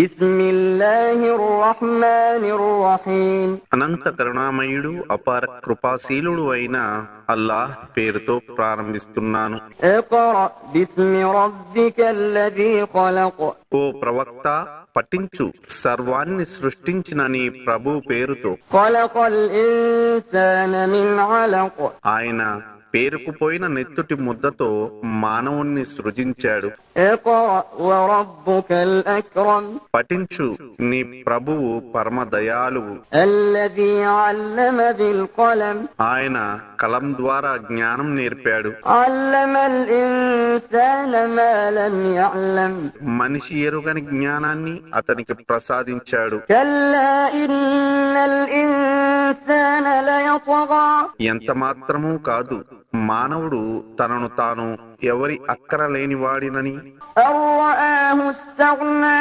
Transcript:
بسم الله الرحمن الرحيم అనంత కరుణామయుడు అపార కృపాశీలుడు అయిన అల్లాహ్ పేరుతో ప్రారంభిస్తున్నాను. اقرأ باسم ربك الذي خلق ఓ ప్రవక్త, పఠించు సర్వాన్ని సృష్టించిన నీ ప్రభు పేరుతో. خلق الإنسان من علق ఆయన పేరుకుపోయిన నెత్తుటి ముద్దతో మానవుణ్ణి సృజించాడు. اقرأ وربك الأكرم పఠించు, నీ ప్రభువు పరమ దయాళువు. الذي علم بالقلم ఆయన కలం ద్వారా జ్ఞానం నేర్పాడు. علم الإنسان ما لم يعلم మనిషి ఎరుగని జ్ఞానాన్ని అతనికి ప్రసాదించాడు. كلا إن الإنسان ليطغى ఎంత మాత్రమూ కాదు, మానవుడు తనను తాను ఎవరి అక్కర లేనివాడినని أن رآه استغنى